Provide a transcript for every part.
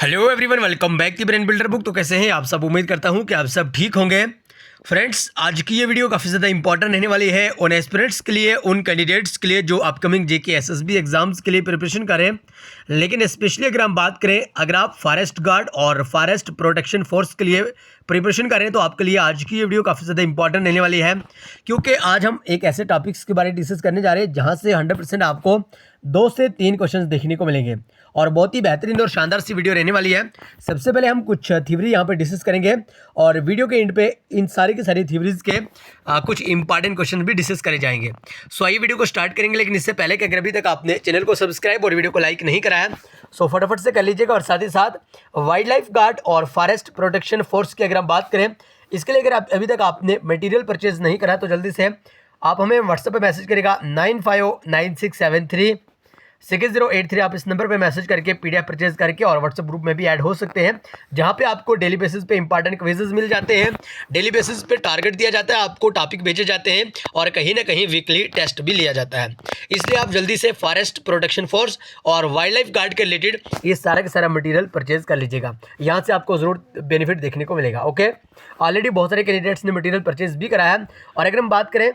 Hello everyone, welcome back to brain builder book. तो कैसे हैं आप सब? उम्मीद करता हूं कि आप सब ठीक होंगे। फ्रेंड्स, आज की ये वीडियो काफ़ी ज़्यादा इंपॉर्टेंट रहने वाली है उन एस्पिरेंट्स के लिए, उन कैंडिडेट्स के लिए जो अपकमिंग जेके एसएसबी एग्जाम्स के लिए प्रिपरेशन करें। लेकिन स्पेशली अगर हम बात करें, अगर आप फॉरेस्ट गार्ड और फॉरेस्ट प्रोटेक्शन फोर्स के लिए प्रिपरेशन करें तो आपके लिए आज की ये वीडियो काफ़ी ज़्यादा इंपॉर्टेंट रहने वाली है, क्योंकि आज हम एक ऐसे टॉपिक्स के बारे में डिस्कस करने जा रहे हैं जहाँ से 100% आपको 2 से 3 क्वेश्चंस देखने को मिलेंगे और बहुत ही बेहतरीन और शानदार सी वीडियो रहने वाली है। सबसे पहले हम कुछ थ्योरी यहाँ पे डिस्कस करेंगे और वीडियो के एंड पे इन सारी की सारी थ्योरीज के कुछ इंपॉर्टेंट क्वेश्चन भी डिस्कस करे जाएंगे। सो आइए वीडियो को स्टार्ट करेंगे, लेकिन इससे पहले कि अगर अभी तक आपने चैनल को सब्सक्राइब और वीडियो को लाइक नहीं करा है सो फटाफट से कर लीजिएगा। और साथ ही साथ वाइल्ड लाइफ गार्ड और फॉरेस्ट प्रोटेक्शन फोर्स की अगर हम बात करें, इसके लिए अगर आप अभी तक आपने मटेरियल परचेज नहीं करा तो जल्दी से आप हमें व्हाट्सएप पे मैसेज करेगा 9596736083। आप इस नंबर पे मैसेज करके पीडीएफ परचेज करके और व्हाट्सएप ग्रुप में भी ऐड हो सकते हैं, जहां पे आपको डेली बेसिस पे इंपॉर्टेंट क्विजेज मिल जाते हैं, डेली बेसिस पे टारगेट दिया जाता है, आपको टॉपिक भेजे जाते हैं और कहीं ना कहीं वीकली टेस्ट भी लिया जाता है। इसलिए आप जल्दी से फॉरेस्ट प्रोटेक्शन फोर्स और वाइल्ड लाइफ गार्ड के रिलेटेड ये सारा का सारा मटीरियल परचेज कर लीजिएगा। यहाँ से आपको जरूर बेनिफिट देखने को मिलेगा। ओके, ऑलरेडी बहुत सारे कैंडिडेट्स ने मटीरियल परचेज भी कराया है। और अगर हम बात करें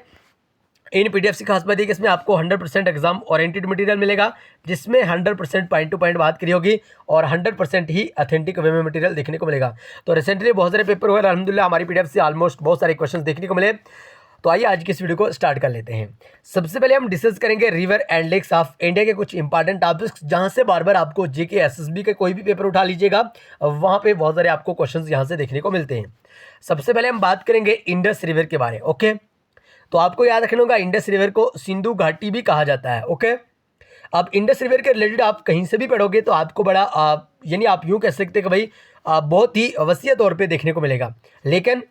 इन पीडीएफ की खास बात है कि इसमें आपको 100% एग्जाम ओरिएंटेड मटेरियल मिलेगा, जिसमें 100% पॉइंट टू पॉइंट बात करी होगी और 100% ही ऑथेंटिक वे में मटेरियल देखने को मिलेगा। तो रिसेंटली बहुत सारे पेपर हुए, अल्हम्दुलिल्लाह हमारी पीडीएफ से ऑलमोस्ट बहुत सारे क्वेश्चंस देखने को मिले। तो आइए आज की इस वीडियो को स्टार्ट कर लेते हैं। सबसे पहले हम डिस्कस करेंगे river and lakes of India के कुछ इंपॉर्टेंट टॉपिक्स, जहां से बार बार आपको जेके एसएसबी के कोई भी पेपर उठा लीजिएगा वहां पे बहुत सारे आपको क्वेश्चंस यहां से देखने को मिलते हैं। सबसे पहले हम बात करेंगे इंडस रिवर के बारे में। ओके, तो आपको याद रखना होगा इंडस रिवर को सिंधु घाटी भी कहा जाता है। ओके, अब इंडस रिवर के रिलेटेड आप कहीं से भी पढ़ोगे तो आपको बड़ा यानी आप यूँ कह सकते हैं कि भाई बहुत ही वसीय तौर पे देखने को मिलेगा। लेकिन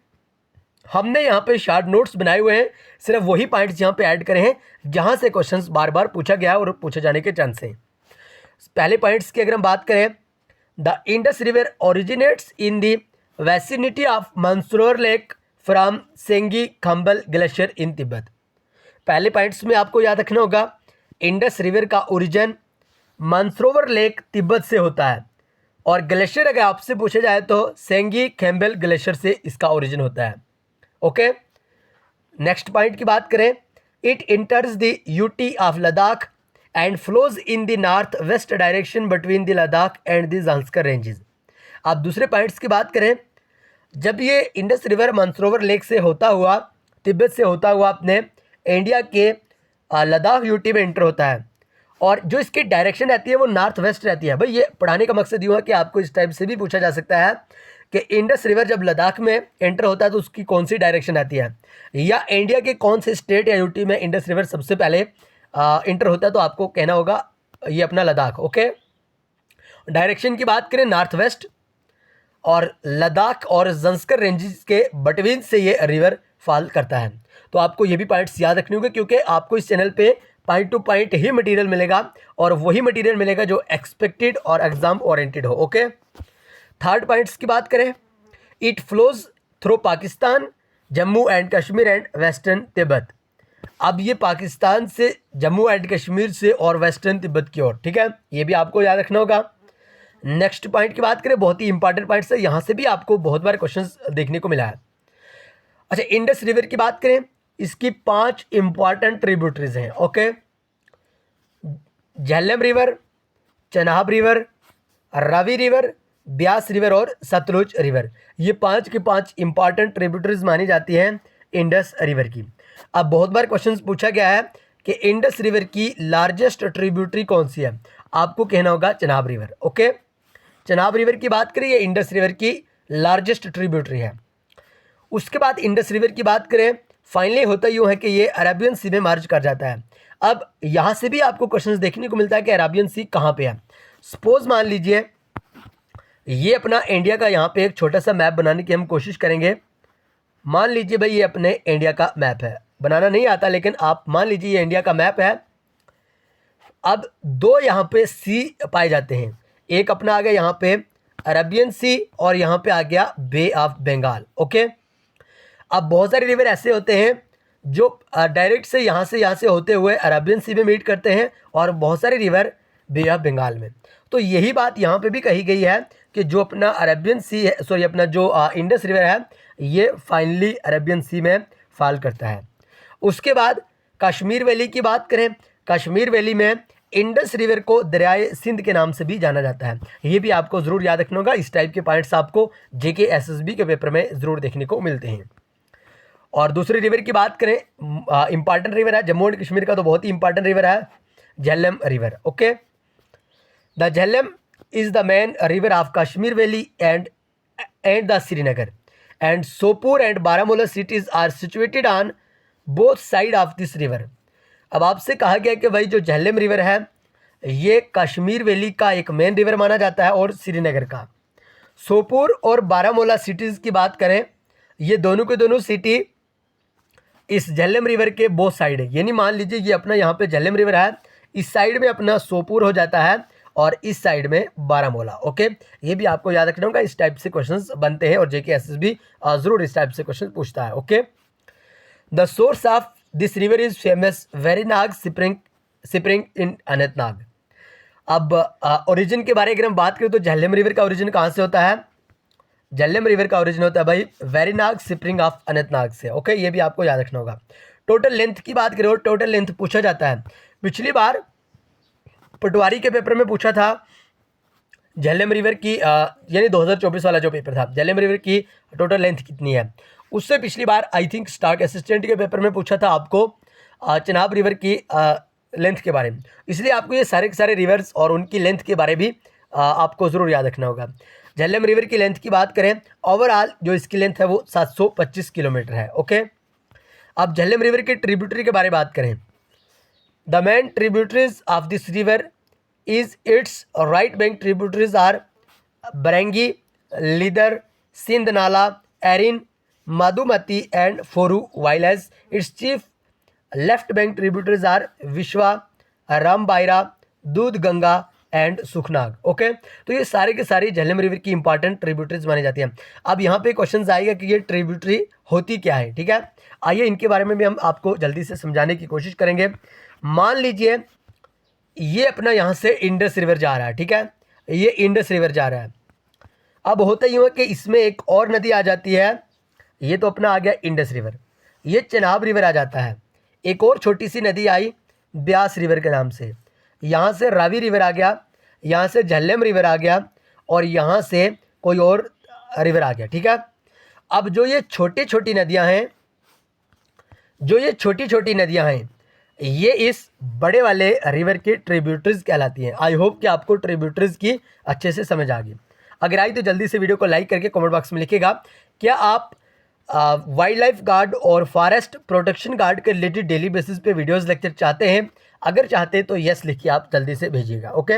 हमने यहाँ पे शॉर्ट नोट्स बनाए हुए हैं, सिर्फ वही पॉइंट्स यहाँ पे ऐड करे हैं जहाँ से क्वेश्चंस बार बार पूछा गया है और पूछे जाने के चांस हैं। पहले पॉइंट्स की अगर हम बात करें, the Indus river originates in the vicinity of Mansarovar lake from Senge Khabab glacier in Tibet. पहले पॉइंट्स में आपको याद रखना होगा इंडस रिवर का ओरिजिन मानसरोवर लेक तिब्बत से होता है और ग्लेशियर अगर आपसे पूछा जाए तो सेंगी खम्बल ग्लेशियर से इसका ओरिजिन होता है। ओके, नेक्स्ट पॉइंट की बात करें, it इंटर्स the UT of Ladakh and flows in the north west direction between the Ladakh and the Zanskar ranges. आप दूसरे पॉइंट्स की बात करें, जब ये इंडस रिवर मानसरोवर लेक से होता हुआ तिब्बत से होता हुआ अपने इंडिया के लद्दाख यूटी में एंटर होता है और जो इसकी डायरेक्शन रहती है वो नॉर्थ वेस्ट रहती है। भाई ये पढ़ाने का मकसद यूँ है कि आपको इस टाइप से भी पूछा जा सकता है कि इंडस रिवर जब लद्दाख में एंटर होता है तो उसकी कौन सी डायरेक्शन आती है, या इंडिया के कौन से स्टेट या यूटी में इंडस रिवर सबसे पहले एंटर होता है, तो आपको कहना होगा ये अपना लद्दाख। ओके, डायरेक्शन की बात करें नॉर्थ वेस्ट और लद्दाख और ज़ांस्कर रेंजेस के बिटवीन से ये रिवर फॉल करता है। तो आपको ये भी पॉइंट्स याद रखने होंगे, क्योंकि आपको इस चैनल पे पॉइंट टू पॉइंट ही मटेरियल मिलेगा और वही मटेरियल मिलेगा जो एक्सपेक्टेड और एग्जाम ओरिएंटेड हो। ओके, थर्ड पॉइंट्स की बात करें, it flows through Pakistan, Jammu and Kashmir and western Tibet. अब ये पाकिस्तान से, जम्मू एंड कश्मीर से और वेस्टर्न तिब्बत की ओर, ठीक है, ये भी आपको याद रखना होगा। नेक्स्ट पॉइंट की बात करें, बहुत ही इंपॉर्टेंट पॉइंट्स है, यहाँ से भी आपको बहुत बार क्वेश्चंस देखने को मिला है। अच्छा, इंडस रिवर की बात करें, इसकी 5 इंपॉर्टेंट ट्रिब्यूटरीज हैं। Okay, Jhelum river, Chenab river, Ravi river, Beas river और सतलुज रिवर, ये 5 की 5 इंपॉर्टेंट ट्रिब्यूटरीज मानी जाती हैं इंडस रिवर की। अब बहुत बार क्वेश्चन पूछा गया है कि इंडस रिवर की लार्जेस्ट ट्रिब्यूटरी कौन सी है, आपको कहना होगा Chenab river. Okay, Chenab river की बात करें, ये इंडस रिवर की लार्जेस्ट ट्रिब्यूटरी है। उसके बाद इंडस रिवर की बात करें, फाइनली होता यूँ है कि ये अरेबियन सी में मर्ज कर जाता है। अब यहाँ से भी आपको क्वेश्चंस देखने को मिलता है कि अरेबियन सी कहाँ पे है। सपोज मान लीजिए ये अपना इंडिया का यहाँ पे एक छोटा सा मैप बनाने की हम कोशिश करेंगे। मान लीजिए भाई ये अपने इंडिया का मैप है, बनाना नहीं आता लेकिन आप मान लीजिए ये इंडिया का मैप है। अब 2 यहाँ पे सी पाए जाते हैं, एक अपना आ गया यहाँ पे अरेबियन सी और यहाँ पे आ गया बे ऑफ बंगाल। ओके, अब बहुत सारे रिवर ऐसे होते हैं जो डायरेक्ट से यहाँ से होते हुए अरेबियन सी में मीट करते हैं और बहुत सारे रिवर बे ऑफ बंगाल में। तो यही बात यहाँ पे भी कही गई है कि जो अपना अरेबियन सी है, सॉरी अपना जो इंडस रिवर है ये फाइनली अरेबियन सी में फॉल करता है। उसके बाद कश्मीर वैली की बात करें, कश्मीर वैली में इंडस रिवर को दरियाए सिंध के नाम से भी जाना जाता है। ये भी आपको ज़रूर याद रखना होगा। इस टाइप के पॉइंट्स आपको जेके एसएसबी के पेपर में ज़रूर देखने को मिलते हैं। और दूसरी रिवर की बात करें, इंपॉर्टेंट रिवर है जम्मू एंड कश्मीर का, तो बहुत ही इंपॉर्टेंट रिवर है Jhelum river. Okay, the Jhelum is the main river of Kashmir valley and the Srinagar and Sopore and Baramulla cities are situated on both side of this river. अब आपसे कहा गया कि भाई जो झेलम रिवर है ये कश्मीर वैली का एक मेन रिवर माना जाता है और श्रीनगर का। सोपोर और बारामूला सिटीज़ की बात करें, ये दोनों के दोनों सिटी इस झेलम रिवर के बोथ साइड है। यानी मान लीजिए ये अपना यहाँ पे झेलम रिवर है, इस साइड में अपना सोपोर हो जाता है और इस साइड में बारामूला। ओके, ये भी आपको याद रखना होगा। इस टाइप से क्वेश्चंस बनते हैं और जेके एसएसबी ज़रूर इस टाइप से क्वेश्चन पूछता है। Okay, the source of this river is famous Verinag spring in Anantnag. अब ओरिजिन के बारे में अगर हम बात करें तो झेलम रिवर का ओरिजिन कहाँ से होता है? झेलम रिवर का ओरिजिन होता है भाई वेरीनाग स्प्रिंग ऑफ अनंतनाग से। ओके, ये भी आपको याद रखना होगा। टोटल लेंथ की बात करें और टोटल लेंथ पूछा जाता है। पिछली बार पटवारी के पेपर में पूछा था झेलम रिवर की, यानी 2024 वाला जो पेपर था, झेलम रिवर की टोटल लेंथ कितनी है। उससे पिछली बार आई थिंक स्टाफ असिस्टेंट के पेपर में पूछा था आपको चनाब रिवर की लेंथ के बारे में। इसलिए आपको ये सारे के सारे रिवर्स और उनकी लेंथ के बारे भी आपको ज़रूर याद रखना होगा। झेलम रिवर की लेंथ की बात करें, ओवरऑल जो इसकी लेंथ है वो 725 किलोमीटर है। ओके, अब झेलम रिवर की ट्रिब्यूटरी के बारे में बात करें, the main tributaries of this river is its right bank tributaries are Bringi, Lidder, Sind Nala, Erin, Madhumati and Pohru, while as its chief left bank tributaries are विश्वा, रामबायरा, दूध गंगा एंड सुखनाग। ओके, तो ये सारे के सारी झेलम रिवर की इंपॉर्टेंट ट्रिब्यूटरीज मानी जाती हैं। अब यहाँ पे क्वेश्चन आएगा कि ये ट्रिब्यूटरी होती क्या है। ठीक है, आइए इनके बारे में भी हम आपको जल्दी से समझाने की कोशिश करेंगे। मान लीजिए ये अपना यहाँ से इंडस रिवर जा रहा है। ठीक है, ये इंडस रिवर जा रहा है। अब होता यूँ है कि इसमें एक और नदी आ जाती है, ये तो अपना आ गया इंडस रिवर, ये चनाब रिवर आ जाता है। एक और छोटी सी नदी आई ब्यास रिवर के नाम से, यहाँ से रावी रिवर आ गया, यहाँ से झेलम रिवर आ गया और यहाँ से कोई और रिवर आ गया। ठीक है, अब जो ये छोटी छोटी नदियाँ हैं, ये इस बड़े वाले रिवर की ट्रिब्यूटरीज कहलाती हैं। आई होप कि आपको ट्रिब्यूटरीज की अच्छे से समझ आ गई। अगर आई तो जल्दी से वीडियो को लाइक करके कमेंट बॉक्स में लिखिएगा, क्या आप वाइल्ड लाइफ गार्ड और फॉरेस्ट प्रोटेक्शन गार्ड के रिलेटेड डेली बेसिस पे वीडियोस लेक्चर चाहते हैं? अगर चाहते हैं तो यस लिखिए, आप जल्दी से भेजिएगा। ओके,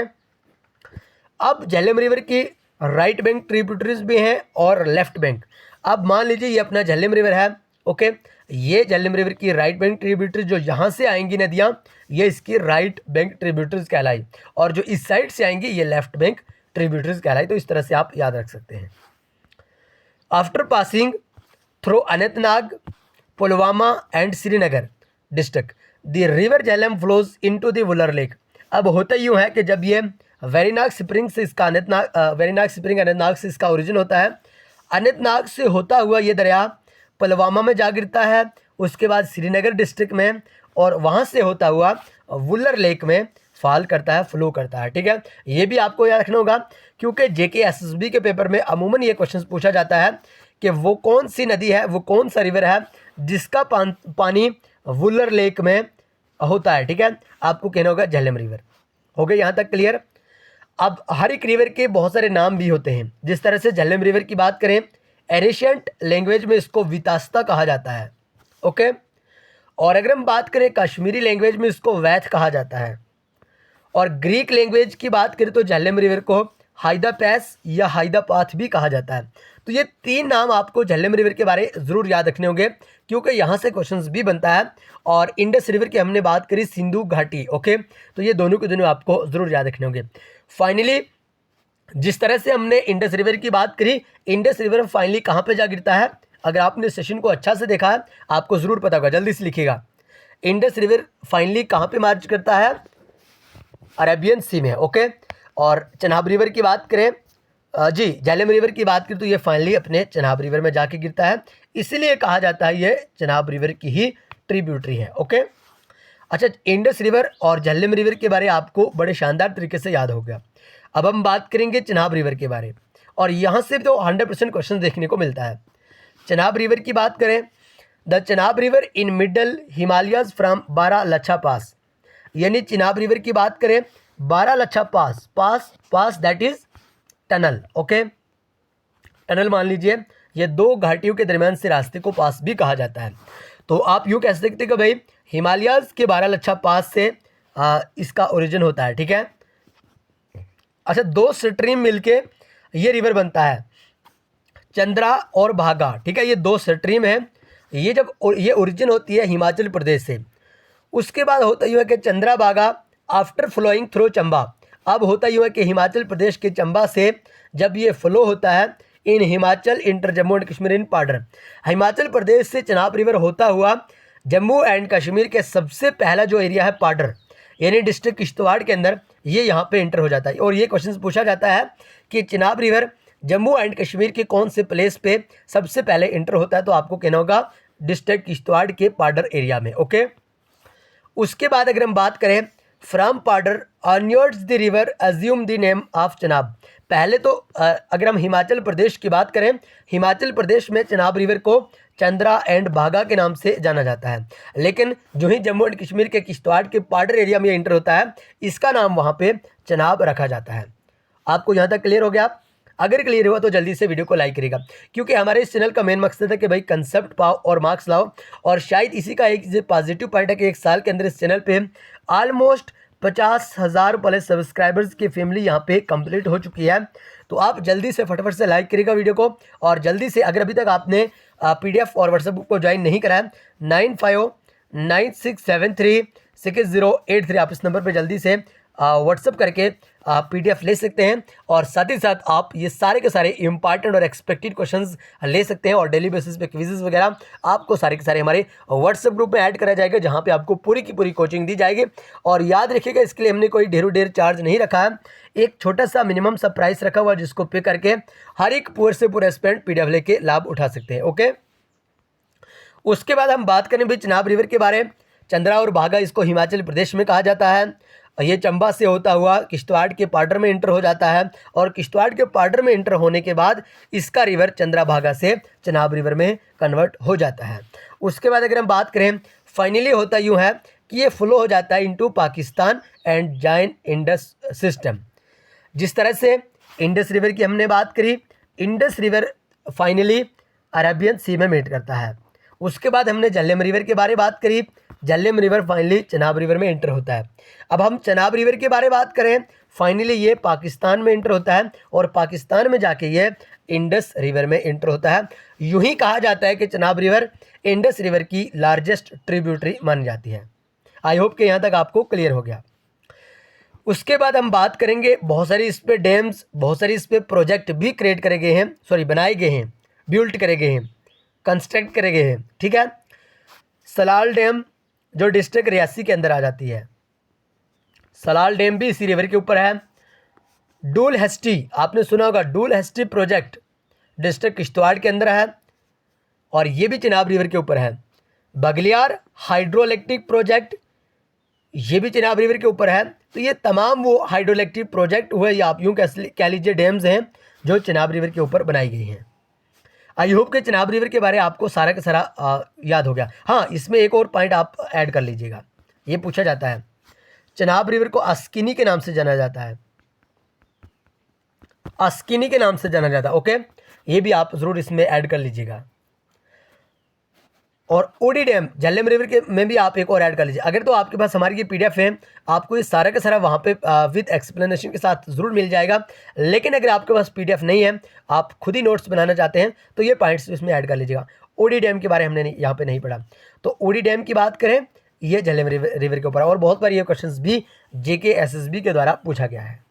अब झेलम रिवर की राइट बैंक ट्रिब्यूटरीज भी हैं और लेफ्ट बैंक। अब मान लीजिए ये अपना झेलम रिवर है। ओके, ये झेलम रिवर की राइट बैंक ट्रिब्यूटरीज जो यहाँ से आएंगी नदियाँ, ये इसकी राइट बैंक ट्रिब्यूटरीज कहलाई, और जो इस साइड से आएंगी ये लेफ्ट बैंक ट्रिब्यूटरीज कहलाई। तो इस तरह से आप याद रख सकते हैं। After passing through Anantnag, Pulwama and Srinagar district, the river Jhelum flows into the Wular lake. अब होता यूँ है कि जब ये वेरीनाग स्प्रिंग से इसका वेरीनाग स्प्रिंग अनंतनाग से इसका ओरिजिन होता है, अनंतनाग से होता हुआ ये दरिया पुलवामा में जा गिरता है, उसके बाद श्रीनगर डिस्ट्रिक्ट में, और वहाँ से होता हुआ वुलर लेक में फॉल करता है, फ्लो करता है। ठीक है, ये भी आपको याद रखना होगा क्योंकि जेके एसएसबी के पेपर में अमूमन ये क्वेश्चन पूछा जाता है कि वो कौन सी नदी है, वो कौन सा रिवर है जिसका पानी वुलर लेक में होता है। ठीक है, आपको कहना होगा झेलम रिवर। हो गया यहाँ तक क्लियर। अब हर एक रिवर के बहुत सारे नाम भी होते हैं। जिस तरह से झेलम रिवर की बात करें, एशियंट लैंग्वेज में इसको वितास्ता कहा जाता है। ओके, और अगर हम बात करें कश्मीरी लैंग्वेज में इसको वैथ कहा जाता है, और ग्रीक लैंग्वेज की बात करें तो झेलम रिवर को हाइदा पैस या हाइदा पाथ भी कहा जाता है। तो ये तीन नाम आपको झेलम रिवर के बारे ज़रूर याद रखने होंगे क्योंकि यहाँ से क्वेश्चंस भी बनता है। और इंडस रिवर की हमने बात करी सिंधु घाटी। ओके, तो ये दोनों के दोनों आपको ज़रूर याद रखने होंगे। फाइनली जिस तरह से हमने इंडस रिवर की बात करी, इंडस रिवर फाइनली कहाँ पे जा गिरता है? अगर आपने सेशन को अच्छा से देखा है आपको ज़रूर पता होगा, जल्दी से लिखिएगा। इंडस रिवर फाइनली कहाँ पे मार्च करता है? अरेबियन सी में। ओके, और चनाब रिवर की बात करें जी झेलम रिवर की बात करें तो ये फाइनली अपने चनाब रिवर में जाके गिरता है, इसीलिए कहा जाता है ये चनाब रिवर की ही ट्रिब्यूटरी है। ओके, अच्छा इंडस रिवर और झेलम रिवर के बारे आपको बड़े शानदार तरीके से याद हो गया। अब हम बात करेंगे चनाब रिवर के बारे, और यहाँ से तो 100% क्वेश्चन देखने को मिलता है। चनाब रिवर की बात करें, the Chenab river in middle Himalayas from Baralacha pass, यानी चनाब रिवर की बात करें Baralacha pass, pass that is tunnel. Okay, tunnel मान लीजिए, ये दो घाटियों के दरमियान से रास्ते को पास भी कहा जाता है। तो आप यूँ कह सकते हैं कि भाई हिमालयाज के बारालाचा पास से इसका ओरिजिन होता है। ठीक है, अच्छा दो स्ट्रीम मिलके ये रिवर बनता है, चंद्रा और भागा। ठीक है, ये दो स्ट्रीम है, ये जब ये ओरिजिन होती है हिमाचल प्रदेश से, उसके बाद होता यूँ है कि चंद्रा भागा आफ्टर फ्लोइंग थ्रू चंबा। अब होता यूँ है कि हिमाचल प्रदेश के चंबा से जब ये फ्लो होता है इन हिमाचल इंटर जम्मू एंड कश्मीर इन पार्डर, हिमाचल प्रदेश से चनाब रिवर होता हुआ जम्मू एंड कश्मीर के सबसे पहला जो एरिया है पार्डर, यानी डिस्ट्रिक्ट किश्तवाड़ के अंदर, ये यहाँ पे इंटर हो जाता है। और ये क्वेश्चन पूछा जाता है कि चनाब रिवर जम्मू एंड कश्मीर के कौन से प्लेस पे सबसे पहले इंटर होता है, तो आपको कहना होगा डिस्ट्रिक्ट किश्तवाड़ के पार्डर एरिया में। ओके, उसके बाद अगर हम बात करें from Padar onwards the river assume the name of Chenab. पहले तो अगर हम हिमाचल प्रदेश की बात करें, हिमाचल प्रदेश में चनाब रिवर को चंद्रा एंड भागा के नाम से जाना जाता है, लेकिन जो ही जम्मू एंड कश्मीर के किश्तवाड़ के पार्डर एरिया में इंटर होता है, इसका नाम वहाँ पे चनाब रखा जाता है। आपको यहाँ तक क्लियर हो गया? अगर क्लियर हुआ तो जल्दी से वीडियो को लाइक करेगा, क्योंकि हमारे इस चैनल का मेन मकसद है कि भाई कंसेप्ट पाओ और मार्क्स लाओ, और शायद इसी का एक पॉजिटिव पॉइंट है कि एक साल के अंदर इस चैनल पे ऑलमोस्ट 50,000 प्लस सब्सक्राइबर्स की फैमिली यहाँ पे कंप्लीट हो चुकी है। तो आप जल्दी से फटाफट से लाइक करिएगा वीडियो को, और जल्दी से अगर अभी तक आपने PDF और व्हाट्सएप ग्रुप को ज्वाइन नहीं करा है 9596736083, आप इस नंबर पर जल्दी से व्हाट्सएप करके PDF ले सकते हैं, और साथ ही साथ आप ये सारे के सारे इंपॉर्टेंट और एक्सपेक्टेड क्वेश्चंस ले सकते हैं, और डेली बेसिस पे क्विजेस वगैरह आपको सारे के सारे हमारे व्हाट्सएप ग्रुप में ऐड करा जाएगा, जहां पे आपको पूरी की पूरी कोचिंग दी जाएगी। और याद रखिएगा, इसके लिए हमने कोई ढेर चार्ज नहीं रखा है, एक छोटा सा मिनिमम सा प्राइस रखा हुआ है, जिसको पे करके हर एक पूरे से पूरा स्टूडेंट PDF लेके लाभ उठा सकते हैं। ओके, उसके बाद हम बात करें भाई चनाब रिवर के बारे। चंद्रा और भागा इसको हिमाचल प्रदेश में कहा जाता है, ये चंबा से होता हुआ किश्तवाड़ के पार्डर में इंटर हो जाता है, और किश्तवाड़ के पार्डर में इंटर होने के बाद इसका रिवर चंद्रा भागा से चनाब रिवर में कन्वर्ट हो जाता है। उसके बाद अगर हम बात करें, फाइनली होता यूँ है कि ये फ्लो हो जाता है into Pakistan and join Indus system. जिस तरह से इंडस रिवर की हमने बात करी, इंडस रिवर फाइनली अरेबियन सी में मीट करता है। उसके बाद हमने झेलम रिवर के बारे में बात करी, Jhelum river finally Chenab river में इंटर होता है। अब हम चनाब रिवर के बारे में बात करें, फाइनली ये पाकिस्तान में इंटर होता है, और पाकिस्तान में जाके ये इंडस रिवर में इंटर होता है। यूं ही कहा जाता है कि चनाब रिवर इंडस रिवर की लार्जेस्ट ट्रिब्यूटरी मानी जाती है। आई होप कि यहाँ तक आपको क्लियर हो गया। उसके बाद हम बात करेंगे, बहुत सारी इस पर डैम्स, बहुत सारी इस पर प्रोजेक्ट भी क्रिएट करे गए हैं, बनाए गए हैं, बिल्ट करे गए हैं, कंस्ट्रक्ट करे गए हैं। ठीक है, सलाल डैम जो डिस्ट्रिक्ट रियासी के अंदर आ जाती है, सलाल डैम भी इसी रिवर के ऊपर है। डूल हेस्टी, आपने सुना होगा, डूल हेस्टी प्रोजेक्ट डिस्ट्रिक्ट किश्तवाड़ के अंदर है, और ये भी चनाब रिवर के ऊपर है। बगलियार हाइड्रो इलेक्ट्रिक प्रोजेक्ट, ये भी चनाब रिवर के ऊपर है। तो ये तमाम वो हाइड्रो इलेक्ट्रिक प्रोजेक्ट हुए, या आप यूँ कह लीजिए डैम्स हैं, जो चनाब रिवर के ऊपर बनाई गई हैं। आई होप कि चनाब रिवर के बारे आपको सारा का सारा याद हो गया। हाँ, इसमें एक और पॉइंट आप ऐड कर लीजिएगा, ये पूछा जाता है, चनाब रिवर को अस्किनी के नाम से जाना जाता है, अस्किनी के नाम से जाना जाता है। ओके, ये भी आप ज़रूर इसमें ऐड कर लीजिएगा। और ओडी डैम झेलम रिवर के में भी आप एक और ऐड कर लीजिए। अगर तो आपके पास हमारी ये PDF है, आपको ये सारा का सारा वहाँ पे विद एक्सप्लेनेशन के साथ ज़रूर मिल जाएगा। लेकिन अगर आपके पास PDF नहीं है, आप खुद ही नोट्स बनाना चाहते हैं, तो ये पॉइंट्स इसमें ऐड कर लीजिएगा। ओडी डैम के बारे हमने यहाँ पे नहीं पढ़ा, तो ओडी डैम की बात करें, ये झेलम रिवर के ऊपर, और बहुत बार ये क्वेश्चन भी JK SSB के द्वारा पूछा गया है।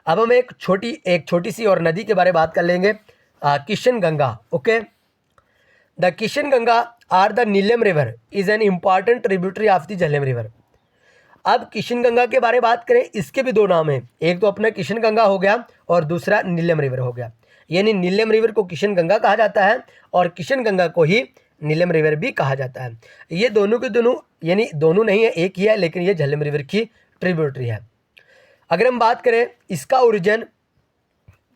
अब हम एक छोटी सी और नदी के बारे में बात कर लेंगे, Kishan Ganga. Okay, the Kishan Ganga or the Neelam river is an important tributary of the Jhelum river. अब किशन गंगा के बारे में बात करें, इसके भी दो नाम हैं, एक तो अपना किशन गंगा हो गया, और दूसरा नीलम रिवर हो गया। यानी नीलम रिवर को किशन गंगा कहा जाता है और किशन गंगा को ही नीलम रिवर भी कहा जाता है। ये दोनों के दोनों, यानी दोनों नहीं है, एक ही है, लेकिन ये झेलम रिवर की ट्रिब्यूटरी है। अगर हम बात करें, इसका ओरिजिन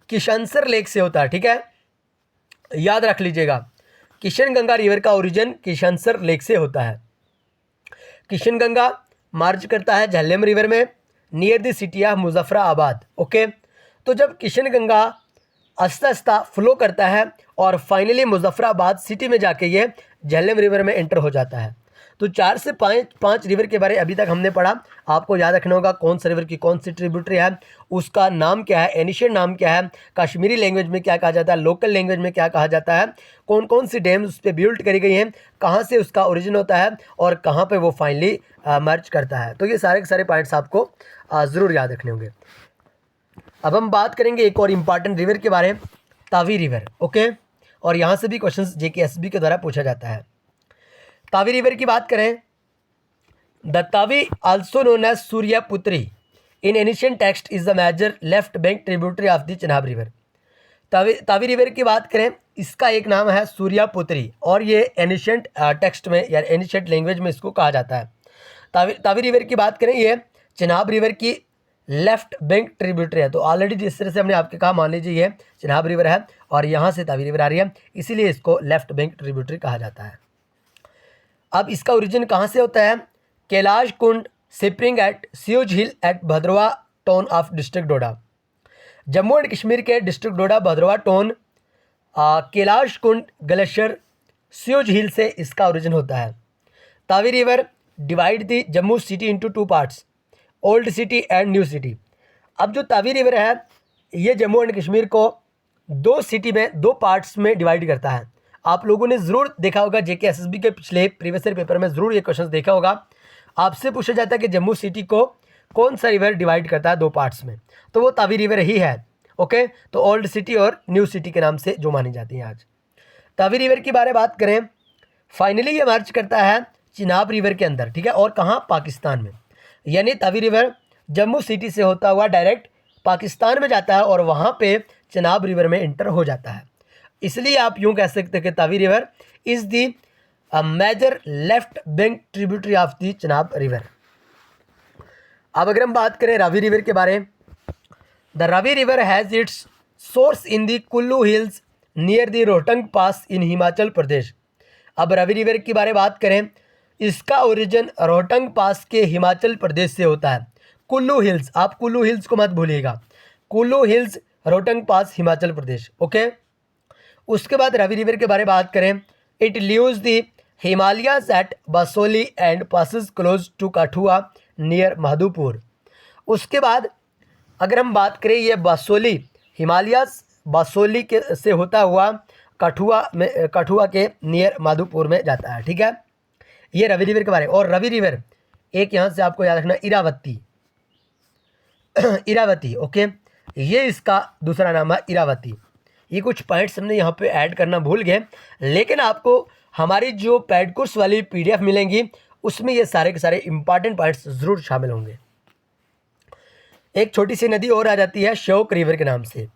किशनसर लेक से होता है, ठीक है, याद रख लीजिएगा, किशन गंगा रिवर का ओरिजिन किशनसर लेक से होता है। किशन गंगा मार्च करता है झेलम रिवर में near the city of Muzaffarabad. Okay, तो जब किशन गंगा आस्ता आस्ता फ्लो करता है और फाइनली मुजफ्फराबाद सिटी में जाके ये झेलम रिवर में एंटर हो जाता है। तो 4 से 5 रिवर के बारे अभी तक हमने पढ़ा। आपको याद रखना होगा कौन सा रिवर की कौन सी ट्रिब्यूटरी है, उसका नाम क्या है, एनिशियन नाम क्या है, कश्मीरी लैंग्वेज में क्या कहा जाता है, लोकल लैंग्वेज में क्या कहा जाता है, कौन कौन सी डैम्स उस पर बिल्ड करी गई हैं, कहाँ से उसका ओरिजिन होता है और कहाँ पे वो फाइनली मर्ज करता है। तो ये सारे के सारे पॉइंट्स आपको ज़रूर याद रखने होंगे। अब हम बात करेंगे एक और इम्पॉर्टेंट रिवर के बारे में, तावी रिवर। ओके, और यहाँ से भी क्वेश्चन JKSB के द्वारा पूछा जाता है। तावी रिवर की बात करें, the Tawi also known as Suryaputri in ancient text is the major left bank tributary of the Chenab river. Tawi river की बात करें, इसका एक नाम है सूर्यपुत्री और ये एनिशियंट टेक्स्ट में या एनिशियंट लैंग्वेज में इसको कहा जाता है। तावी रिवर की बात करें, ये चेनाब रिवर की लेफ्ट बैंक ट्रिब्यूटरी है। तो ऑलरेडी जिस तरह से हमने आपके कहा, मान लीजिए ये चेनाब रिवर है और यहाँ से तावी रिवर आ रही है, इसीलिए इसको लेफ्ट बैंक ट्रिब्यूटरी कहा जाता है। अब इसका ओरिजिन कहाँ से होता है, Kailash Kund springing at Seoj hill at Bhaderwah town of district Doda. Jammu and Kashmir के district Doda Bhaderwah town Kailash Kund glacier Seoj hill से इसका ओरिजिन होता है। Tawi river divide the Jammu city into 2 parts, old city and new city. अब जो तावी रिवर है ये जम्मू एंड कश्मीर को 2 सिटी में 2 पार्ट्स में डिवाइड करता है। आप लोगों ने ज़रूर देखा होगा, JKSB के पिछले प्रीवियस ईयर पेपर में ज़रूर ये क्वेश्चन देखा होगा। आपसे पूछा जाता है कि जम्मू सिटी को कौन सा रिवर डिवाइड करता है 2 पार्ट्स में, तो वो तावी रिवर ही है। ओके, तो ओल्ड सिटी और न्यू सिटी के नाम से जो मानी जाती है आज। तावी रिवर की बारे बात करें, फाइनली ये मार्च करता है चिनाब रिवर के अंदर, ठीक है, और कहाँ, पाकिस्तान में। यानी तावी रिवर जम्मू सिटी से होता हुआ डायरेक्ट पाकिस्तान में जाता है और वहाँ पे चिनाब रिवर में इंटर हो जाता है। इसलिए आप यूँ कह सकते हैं कि Tawi river is the major left bank tributary of the Chenab river. अब अगर हम बात करें रावी रिवर के बारे में, the Ravi river has its source in the Kullu hills near the Rohtang pass in Himachal Pradesh. अब रावी रिवर की बारे बात करें, इसका ओरिजिन रोहतंग पास के हिमाचल प्रदेश से होता है। कुल्लू हिल्स, आप कुल्लू हिल्स को मत भूलिएगा, Kullu hills Rohtang pass Himachal Pradesh. Okay, उसके बाद रावी रिवर के बारे में बात करें, it leaves the Himalayas at Basohli and passes close to Kathua near Madhopur. उसके बाद अगर हम बात करें, ये बासोली हिमालयाज बासोली के से होता हुआ काठुआ के नियर माधोपुर में जाता है, ठीक है। ये रावी रिवर के बारे। और रावी रिवर एक यहाँ से आपको याद रखना, इरावती इरावती। ओके, ये इसका दूसरा नाम है इरावती। ये कुछ पॉइंट्स हमने यहाँ पे ऐड करना भूल गए, लेकिन आपको हमारी जो पैड कोर्स वाली PDF मिलेंगी उसमें ये सारे के सारे इंपॉर्टेंट पॉइंट्स ज़रूर शामिल होंगे। एक छोटी सी नदी और आ जाती है श्योक रिवर के नाम से,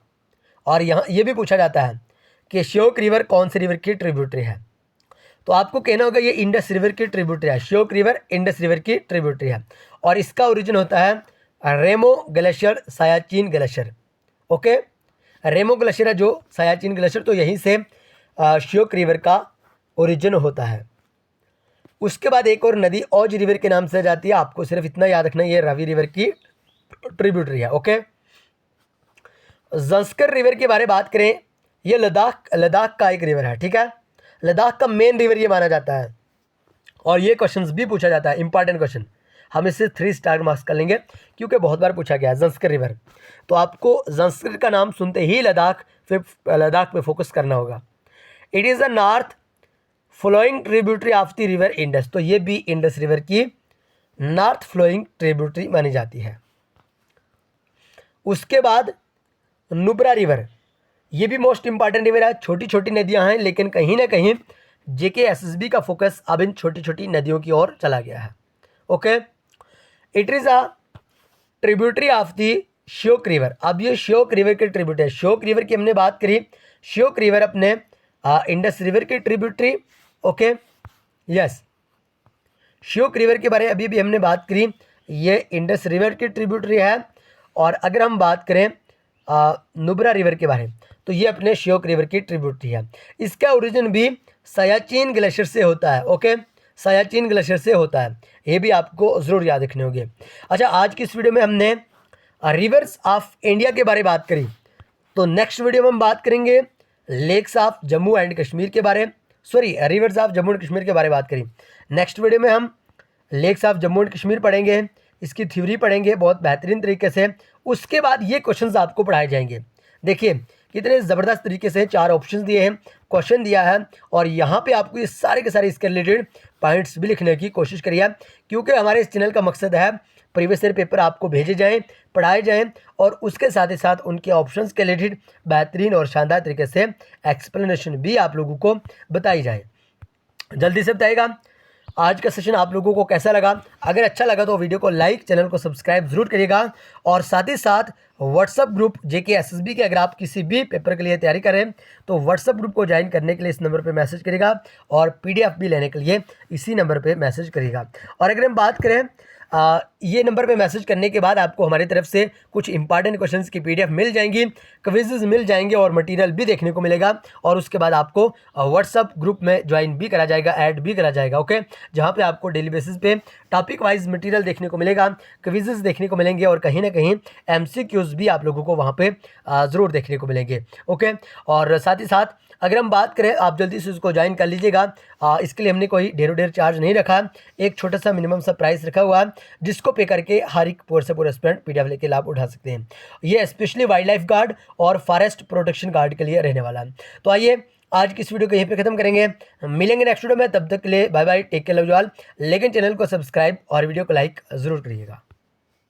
और यहाँ ये भी पूछा जाता है कि श्योक रिवर कौन से रिवर की ट्रिब्यूटरी है। तो आपको कहना होगा ये इंडस रिवर की ट्रिब्यूटरी है। श्योक रिवर इंडस रिवर की ट्रिब्यूटरी है और इसका ओरिजिन होता है रेमो ग्लेशियर, सायाचिन ग्लेशियर। ओके, रेमो ग्लेशियर है जो सायाचिन ग्लेशियर, तो यहीं से श्योक रिवर का ओरिजिन होता है। उसके बाद एक और नदी औज रिवर के नाम से जाती है, आपको सिर्फ इतना याद रखना, ये रावी रिवर की ट्रिब्यूटरी है। ओके, ज़ंस्कर रिवर के बारे में बात करें, ये लद्दाख का एक रिवर है, ठीक है, लद्दाख का मेन रिवर ये माना जाता है और ये क्वेश्चंस भी पूछा जाता है, इंपॉर्टेंट क्वेश्चन। हम इसे 3 स्टार मार्क्स कर लेंगे क्योंकि बहुत बार पूछा गया है ज़ंस्कर रिवर। तो आपको ज़ंस्कर का नाम सुनते ही लद्दाख पे फोकस करना होगा। It is the north flowing tributary of the river Indus, तो ये भी इंडस रिवर की नॉर्थ फ्लोइंग ट्रिब्यूटरी मानी जाती है। उसके बाद नुब्रा रिवर, ये भी मोस्ट इंपॉर्टेंट रिवर है। छोटी छोटी नदियां हैं, लेकिन कहीं ना कहीं JKSSB का फोकस अब इन छोटी छोटी नदियों की ओर चला गया है। Okay, it is a tributary of the Shyok river. अब ये श्योक रिवर के ट्रिब्यूट है। श्योक रिवर की हमने बात करी। श्योक रिवर अपने इंडस रिवर के tributary. Okay, yes, Shyok river के बारे में अभी भी हमने बात करी, ये इंडस रिवर की ट्रिब्यूटरी है। और अगर हम बात करें नुब्रा रिवर के बारे में, तो ये अपने श्योक रिवर की ट्रिब्यूटरी है। इसका ओरिजिन भी सियाचिन ग्लेशियर से होता है। ओके, सियाचिन ग्लेशियर से होता है, ये भी आपको ज़रूर याद रखने होंगे। अच्छा, आज की इस वीडियो में हमने रिवर्स ऑफ इंडिया के बारे में बात करी, तो नेक्स्ट वीडियो में हम बात करेंगे lakes of Jammu and Kashmir के बारे, sorry rivers of Jammu and Kashmir के बारे में बात करी। नेक्स्ट वीडियो में हम lakes of Jammu and Kashmir पढ़ेंगे, इसकी थ्योरी पढ़ेंगे बहुत बेहतरीन तरीके से। उसके बाद ये क्वेश्चंस आपको पढ़ाए जाएंगे। देखिए कितने ज़बरदस्त तरीके से 4 ऑप्शंस दिए हैं, क्वेश्चन दिया है, और यहाँ पे आपको ये सारे के सारे इसके रिलेटेड पॉइंट्स भी लिखने की कोशिश करिए, क्योंकि हमारे इस चैनल का मकसद है प्रीवियस ईयर पेपर आपको भेजे जाएँ, पढ़ाए जाएँ, और उसके साथ ही साथ उनके ऑप्शंस के रिलेटेड बेहतरीन और शानदार तरीके से एक्सप्लेनेशन भी आप लोगों को बताई जाए। जल्दी से बताइएगा आज का सेशन आप लोगों को कैसा लगा। अगर अच्छा लगा तो वीडियो को लाइक, चैनल को सब्सक्राइब जरूर करिएगा, और साथ ही साथ व्हाट्सअप ग्रुप जेके एसएसबी के अगर आप किसी भी पेपर के लिए तैयारी करें तो व्हाट्सअप ग्रुप को ज्वाइन करने के लिए इस नंबर पर मैसेज करिएगा, और पीडीएफ भी लेने के लिए इसी नंबर पर मैसेज करिएगा। और अगर हम बात करें ये नंबर पे मैसेज करने के बाद आपको हमारी तरफ से कुछ इंपॉर्टेंट क्वेश्चंस की पीडीएफ मिल जाएंगी, क्विज़ेस मिल जाएंगे, और मटेरियल भी देखने को मिलेगा, और उसके बाद आपको व्हाट्सअप ग्रुप में ज्वाइन भी करा जाएगा, ऐड भी करा जाएगा। ओके, जहाँ पे आपको डेली बेसिस पे टॉपिक वाइज मटेरियल देखने को मिलेगा, क्विज़ेस देखने को मिलेंगे, और कहीं ना कहीं एमसीक्यूज़ भी आप लोगों को वहाँ पर ज़रूर देखने को मिलेंगे। ओके, और साथ ही साथ अगर हम बात करें, आप जल्दी से उसको ज्वाइन कर लीजिएगा। इसके लिए हमने कोई ढेर चार्ज नहीं रखा, एक छोटा सा मिनिमम सा प्राइस रखा हुआ है, जिसको पे करके हर एक पूरे से पूरे स्टूडेंट पीडीएफ लेके लाभ उठा सकते हैं। ये स्पेशली वाइल्ड लाइफ गार्ड और फॉरेस्ट प्रोटेक्शन गार्ड के लिए रहने वाला है। तो आइए आज की इस वीडियो को यहीं पे खत्म करेंगे, मिलेंगे नेक्स्ट वीडियो में, तब तक के लिए bye bye, take care, love you all. लेकिन चैनल को सब्सक्राइब और वीडियो को लाइक ज़रूर करिएगा।